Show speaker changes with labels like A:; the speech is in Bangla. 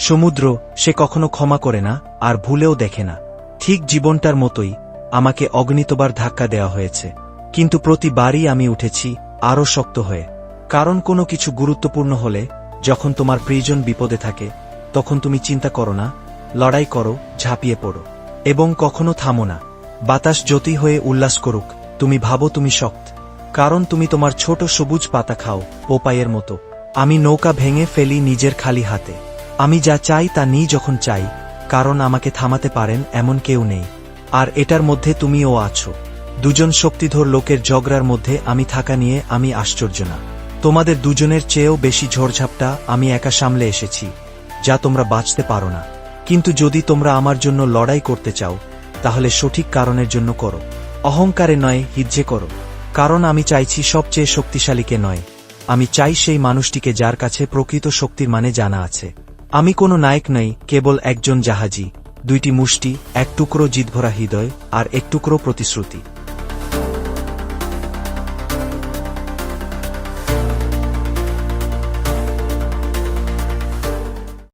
A: সমুদ্র, সে কখনো ক্ষমা করে না, আর ভুলেও দেখে না। ঠিক জীবনটার মতোই আমাকে অগণিতবার ধাক্কা দেওয়া হয়েছে, কিন্তু প্রতিবারই আমি উঠেছি আরও শক্ত হয়ে। কারণ কোনো কিছু গুরুত্বপূর্ণ হলে, যখন তোমার প্রিয়জন বিপদে থাকে, তখন তুমি চিন্তা করো না, লড়াই করো, ঝাঁপিয়ে পড়ো, এবং কখনো থামো না। বাতাস যতই হয়ে উল্লাস করুক, তুমি ভাবো তুমি শক্ত, কারণ তুমি তোমার ছোট সবুজ পাতা খাও, পোপাইয়ের মতো। আমি নৌকা ভেঙে ফেলি নিজের খালি হাতে। আমি যা চাই তা নিই যখন চাই, কারণ আমাকে থামাতে পারেন এমন কেউ নেই। আর এটার মধ্যে তুমিও আছো। দুজন শক্তিধর লোকের ঝগড়ার মধ্যে আমি থাকা নিয়ে আমি আশ্চর্য না। তোমাদের দুজনের চেয়েও বেশি ঝড়ঝাপটা আমি একা সামলে এসেছি, যা তোমরা বাঁচতে পারো না। কিন্তু যদি তোমরা আমার জন্য লড়াই করতে চাও, তাহলে সঠিক কারণের জন্য করো, অহংকারে নয়, হিজ্জে করো। কারণ আমি চাইছি সবচেয়ে শক্তিশালীকে নয়, আমি চাই সেই মানুষটিকে যার কাছে প্রকৃত শক্তির মানে জানা আছে। আমি কোনো নায়ক নই, কেবল একজন জাহাজী, দুইটি মুষ্টি, এক টুকরো জিদভরা হৃদয় আর এক টুকরো প্রতিশ্রুতি।